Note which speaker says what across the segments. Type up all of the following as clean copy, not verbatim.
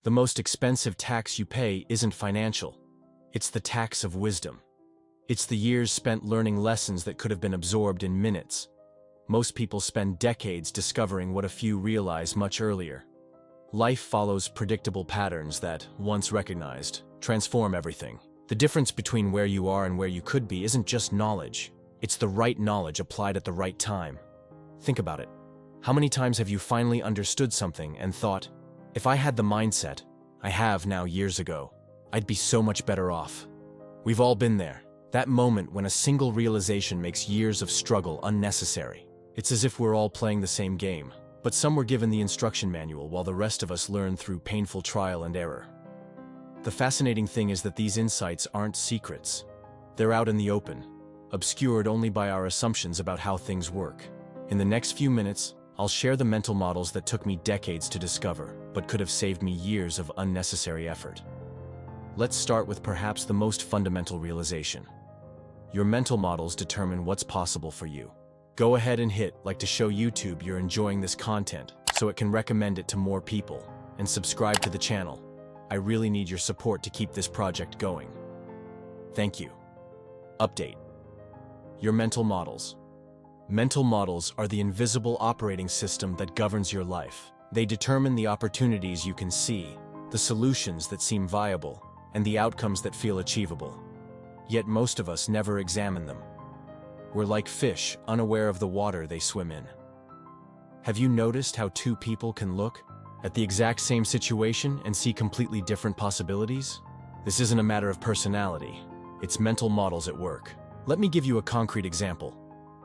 Speaker 1: The most expensive tax you pay isn't financial. It's the tax of wisdom. It's the years spent learning lessons that could have been absorbed in minutes. Most people spend decades discovering what a few realize much earlier. Life follows predictable patterns that, once recognized, transform everything. The difference between where you are and where you could be isn't just knowledge. It's the right knowledge applied at the right time. Think about it. How many times have you finally understood something and thought, if I had the mindset I have now years ago, I'd be so much better off? We've all been there. That moment when a single realization makes years of struggle unnecessary. It's as if we're all playing the same game, but some were given the instruction manual while the rest of us learn through painful trial and error. The fascinating thing is that these insights aren't secrets. They're out in the open, obscured only by our assumptions about how things work. In the next few minutes, I'll share the mental models that took me decades to discover, but could have saved me years of unnecessary effort. Let's start with perhaps the most fundamental realization. Your mental models determine what's possible for you. Go ahead and hit like to show YouTube you're enjoying this content so it can recommend it to more people, and subscribe to the channel. I really need your support to keep this project going. Thank you. Update. Your mental models. Mental models are the invisible operating system that governs your life. They determine the opportunities you can see, the solutions that seem viable, and the outcomes that feel achievable. Yet most of us never examine them. We're like fish, unaware of the water they swim in. Have you noticed how two people can look at the exact same situation and see completely different possibilities? This isn't a matter of personality. It's mental models at work. Let me give you a concrete example.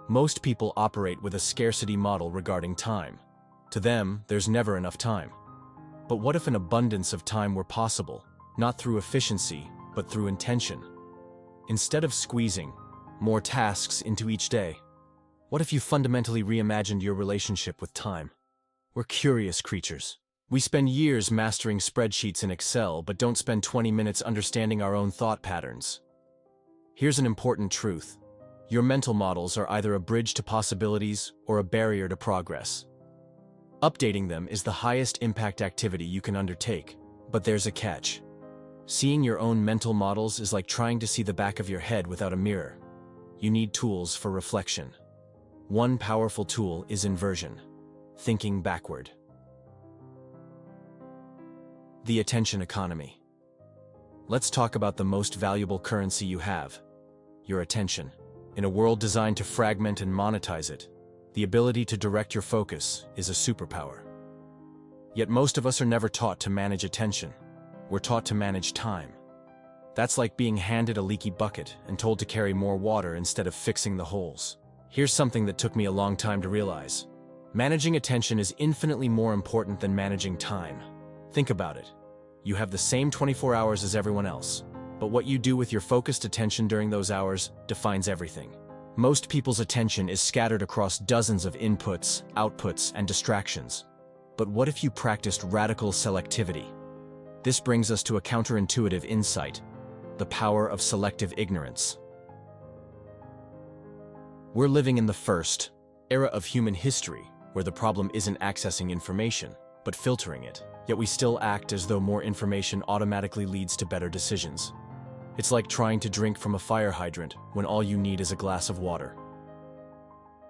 Speaker 1: Most people operate with a scarcity model regarding time. To them, there's never enough time. But what if an abundance of time were possible, not through efficiency, but through intention? Instead of squeezing more tasks into each day, what if you fundamentally reimagined your relationship with time? We're curious creatures. We spend years mastering spreadsheets in Excel, but don't spend 20 minutes understanding our own thought patterns. Here's an important truth. Your mental models are either a bridge to possibilities or a barrier to progress. Updating them is the highest impact activity you can undertake, but there's a catch. Seeing your own mental models is like trying to see the back of your head without a mirror. You need tools for reflection. One powerful tool is inversion, thinking backward. The attention economy. Let's talk about the most valuable currency you have, your attention. In a world designed to fragment and monetize it, the ability to direct your focus is a superpower. Yet most of us are never taught to manage attention. We're taught to manage time. That's like being handed a leaky bucket and told to carry more water instead of fixing the holes. Here's something that took me a long time to realize. Managing attention is infinitely more important than managing time. Think about it. You have the same 24 hours as everyone else, but what you do with your focused attention during those hours defines everything. Most people's attention is scattered across dozens of inputs, outputs, and distractions. But what if you practiced radical selectivity? This brings us to a counterintuitive insight: the power of selective ignorance. We're living in the first era of human history, where the problem isn't accessing information, but filtering it. Yet we still act as though more information automatically leads to better decisions. It's like trying to drink from a fire hydrant when all you need is a glass of water.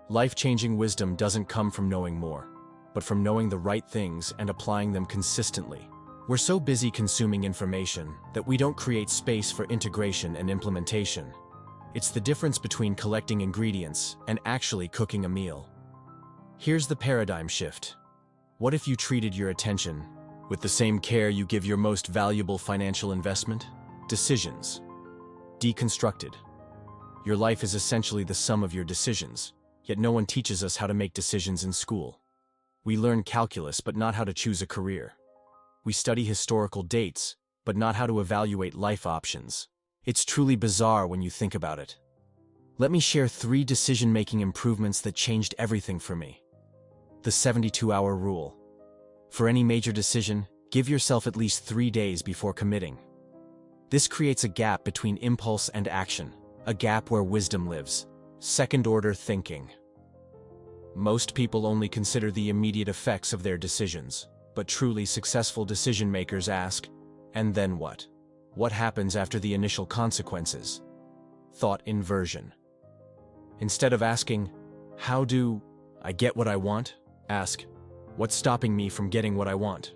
Speaker 1: Life-changing wisdom doesn't come from knowing more, but from knowing the right things and applying them consistently. We're so busy consuming information that we don't create space for integration and implementation. It's the difference between collecting ingredients and actually cooking a meal. Here's the paradigm shift. What if you treated your attention with the same care you give your most valuable financial investment? Decisions. Deconstructed. Your life is essentially the sum of your decisions, yet no one teaches us how to make decisions in school. We learn calculus, but not how to choose a career. We study historical dates, but not how to evaluate life options. It's truly bizarre when you think about it. Let me share 3 decision-making improvements that changed everything for me. The 72-hour rule. For any major decision, give yourself at least 3 days before committing. This creates a gap between impulse and action, a gap where wisdom lives. Second-order thinking. Most people only consider the immediate effects of their decisions. But truly successful decision makers ask, and then what? What happens after the initial consequences? Thought inversion. Instead of asking, how do I get what I want? Ask, what's stopping me from getting what I want?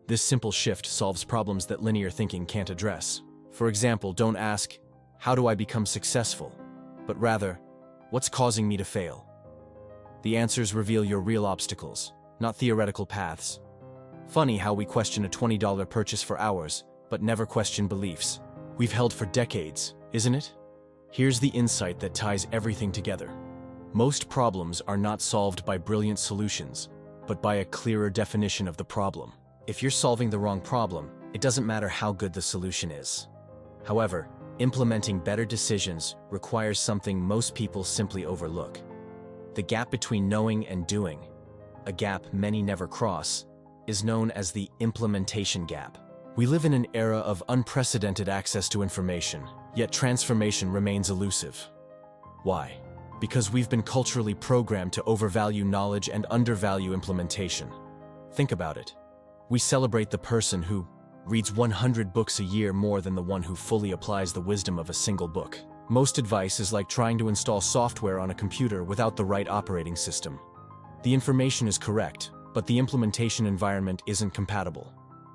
Speaker 1: This simple shift solves problems that linear thinking can't address. For example, don't ask, how do I become successful? But rather, what's causing me to fail? The answers reveal your real obstacles, not theoretical paths. Funny how we question a $20 purchase for hours, but never question beliefs we've held for decades, isn't it? Here's the insight that ties everything together. Most problems are not solved by brilliant solutions, but by a clearer definition of the problem. If you're solving the wrong problem, it doesn't matter how good the solution is. However, implementing better decisions requires something most people simply overlook. The gap between knowing and doing, a gap many never cross, is known as the implementation gap. We live in an era of unprecedented access to information, yet transformation remains elusive. Why? Because we've been culturally programmed to overvalue knowledge and undervalue implementation. Think about it. We celebrate the person who reads 100 books a year more than the one who fully applies the wisdom of a single book. Most advice is like trying to install software on a computer without the right operating system. The information is correct, but the implementation environment isn't compatible.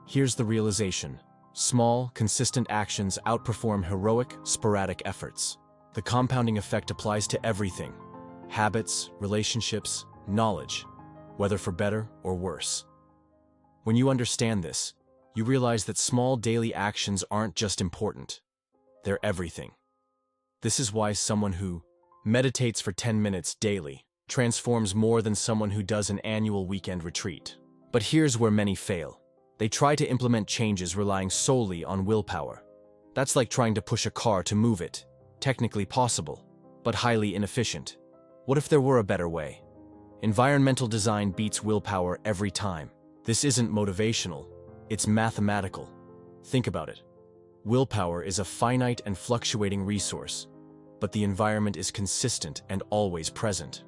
Speaker 1: Here's the realization. Small, consistent actions outperform heroic, sporadic efforts. The compounding effect applies to everything: habits, relationships, knowledge, whether for better or worse. When you understand this, you realize that small daily actions aren't just important, they're everything. This is why someone who meditates for 10 minutes daily transforms more than someone who does an annual weekend retreat. But here's where many fail. They try to implement changes relying solely on willpower. That's like trying to push a car to move it. Technically possible, but highly inefficient. What if there were a better way? Environmental design beats willpower every time. This isn't motivational, it's mathematical. Think about it. Willpower is a finite and fluctuating resource, but the environment is consistent and always present.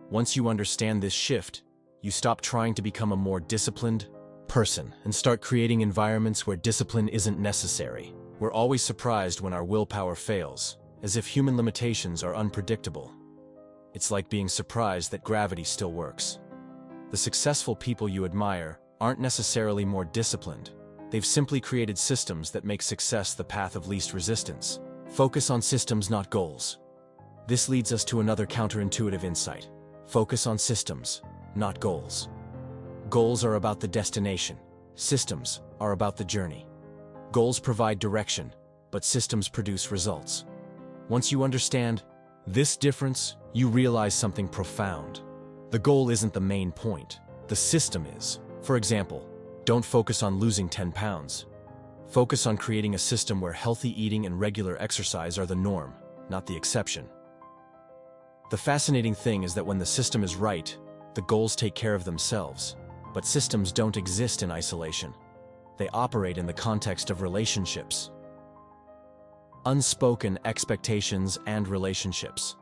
Speaker 1: Once you understand this shift, you stop trying to become a more disciplined person and start creating environments where discipline isn't necessary. We're always surprised when our willpower fails, as if human limitations are unpredictable. It's like being surprised that gravity still works. The successful people you admire aren't necessarily more disciplined. They've simply created systems that make success the path of least resistance. Focus on systems, not goals. This leads us to another counterintuitive insight. Focus on systems, not goals. Goals are about the destination. Systems are about the journey. Goals provide direction, but systems produce results. Once you understand this difference, you realize something profound. The goal isn't the main point. The system is. For example, don't focus on losing 10 pounds. Focus on creating a system where healthy eating and regular exercise are the norm, not the exception. The fascinating thing is that when the system is right, the goals take care of themselves. But systems don't exist in isolation. They operate in the context of relationships. Unspoken expectations and relationships.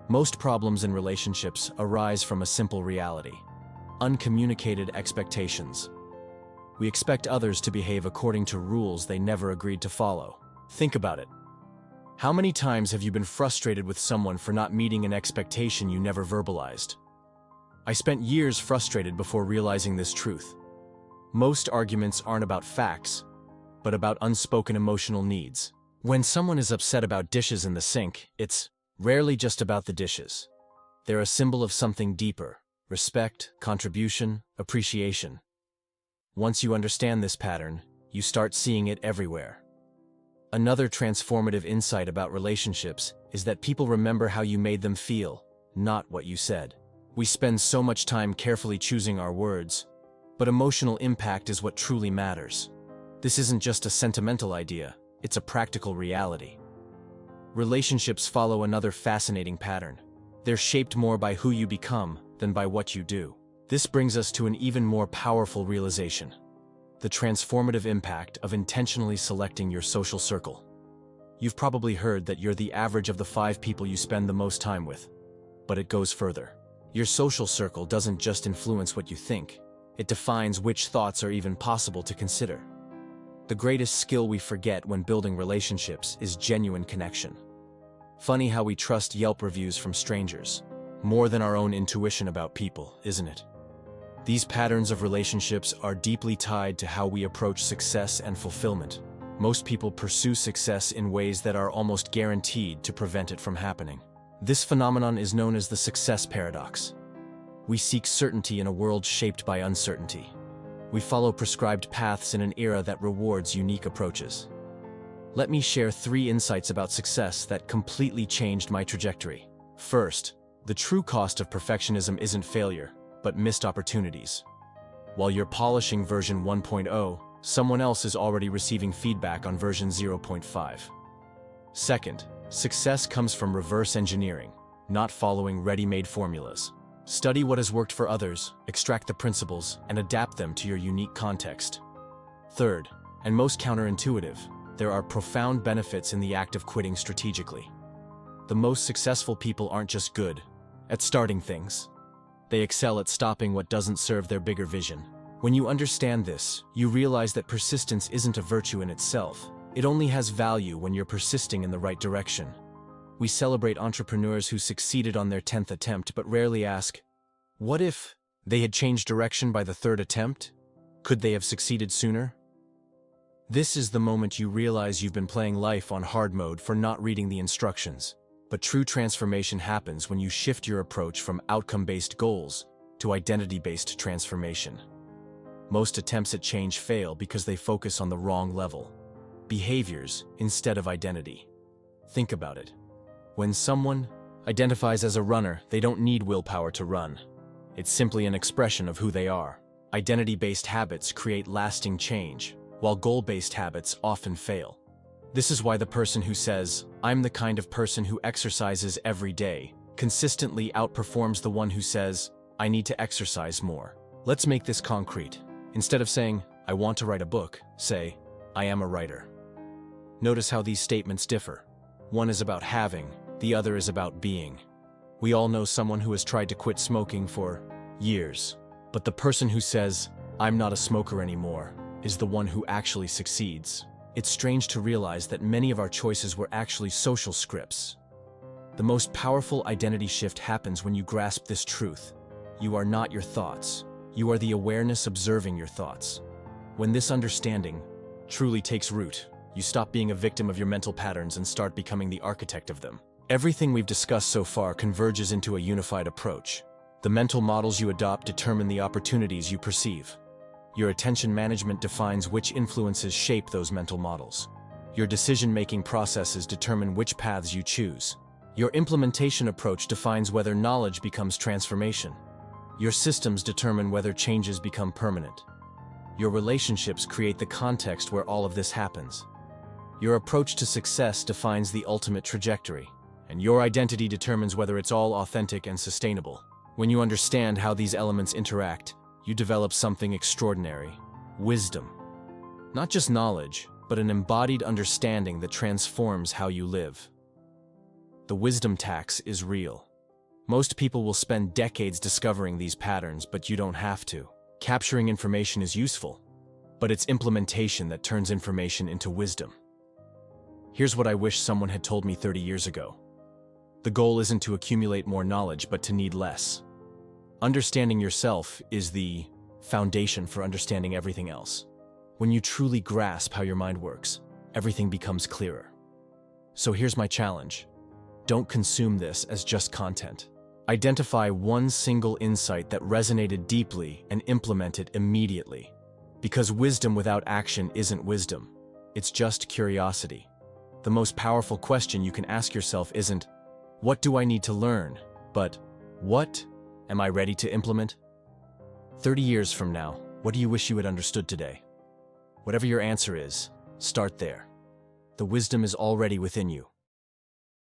Speaker 1: Most problems in relationships arise from a simple reality: uncommunicated expectations. We expect others to behave according to rules they never agreed to follow. Think about it. How many times have you been frustrated with someone for not meeting an expectation you never verbalized? I spent years frustrated before realizing this truth. Most arguments aren't about facts, but about unspoken emotional needs. When someone is upset about dishes in the sink, it's rarely just about the dishes. They're a symbol of something deeper: respect, contribution, appreciation. Once you understand this pattern, you start seeing it everywhere. Another transformative insight about relationships is that people remember how you made them feel, not what you said. We spend so much time carefully choosing our words, but emotional impact is what truly matters. This isn't just a sentimental idea, it's a practical reality. Relationships follow another fascinating pattern. They're shaped more by who you become than by what you do. This brings us to an even more powerful realization: the transformative impact of intentionally selecting your social circle. You've probably heard that you're the average of the 5 people you spend the most time with. But it goes further. Your social circle doesn't just influence what you think, It defines which thoughts are even possible to consider. The greatest skill we forget when building relationships is genuine connection. Funny how we trust Yelp reviews from strangers, more than our own intuition about people, isn't it? These patterns of relationships are deeply tied to how we approach success and fulfillment. Most people pursue success in ways that are almost guaranteed to prevent it from happening. This phenomenon is known as the success paradox. We seek certainty in a world shaped by uncertainty. We follow prescribed paths in an era that rewards unique approaches. Let me share 3 insights about success that completely changed my trajectory. First, the true cost of perfectionism isn't failure, but missed opportunities. While you're polishing version 1.0, someone else is already receiving feedback on version 0.5. Second, success comes from reverse engineering, not following ready-made formulas. Study what has worked for others, extract the principles, and adapt them to your unique context. Third, and most counterintuitive, there are profound benefits in the act of quitting strategically. The most successful people aren't just good at starting things. They excel at stopping what doesn't serve their bigger vision. When you understand this, you realize that persistence isn't a virtue in itself. It only has value when you're persisting in the right direction. We celebrate entrepreneurs who succeeded on their 10th attempt, but rarely ask, what if they had changed direction by the 3rd attempt? Could they have succeeded sooner? This is the moment you realize you've been playing life on hard mode for not reading the instructions. But true transformation happens when you shift your approach from outcome-based goals to identity-based transformation. Most attempts at change fail because they focus on the wrong level. Behaviors instead of identity. Think about it. When someone identifies as a runner, they don't need willpower to run. It's simply an expression of who they are. Identity-based habits create lasting change, while goal-based habits often fail. This is why the person who says, "I'm the kind of person who exercises every day," consistently outperforms the one who says, "I need to exercise more." Let's make this concrete. Instead of saying, "I want to write a book," say, "I am a writer." Notice how these statements differ. One is about having, the other is about being. We all know someone who has tried to quit smoking for years, but the person who says, "I'm not a smoker anymore," is the one who actually succeeds. It's strange to realize that many of our choices were actually social scripts. The most powerful identity shift happens when you grasp this truth. You are not your thoughts. You are the awareness observing your thoughts. When this understanding truly takes root, you stop being a victim of your mental patterns and start becoming the architect of them. Everything we've discussed so far converges into a unified approach. The mental models you adopt determine the opportunities you perceive. Your attention management defines which influences shape those mental models. Your decision-making processes determine which paths you choose. Your implementation approach defines whether knowledge becomes transformation. Your systems determine whether changes become permanent. Your relationships create the context where all of this happens. Your approach to success defines the ultimate trajectory, and your identity determines whether it's all authentic and sustainable. When you understand how these elements interact, you develop something extraordinary: wisdom. Not just knowledge, but an embodied understanding that transforms how you live. The wisdom tax is real. Most people will spend decades discovering these patterns, but you don't have to. Capturing information is useful, but it's implementation that turns information into wisdom. Here's what I wish someone had told me 30 years ago. The goal isn't to accumulate more knowledge, but to need less. Understanding yourself is the foundation for understanding everything else. When you truly grasp how your mind works, everything becomes clearer. So here's my challenge. Don't consume this as just content. Identify one single insight that resonated deeply and implement it immediately. Because wisdom without action isn't wisdom. It's just curiosity. The most powerful question you can ask yourself isn't, "What do I need to learn?" but, "What am I ready to implement?" 30 years from now, what do you wish you had understood today? Whatever your answer is, start there. The wisdom is already within you.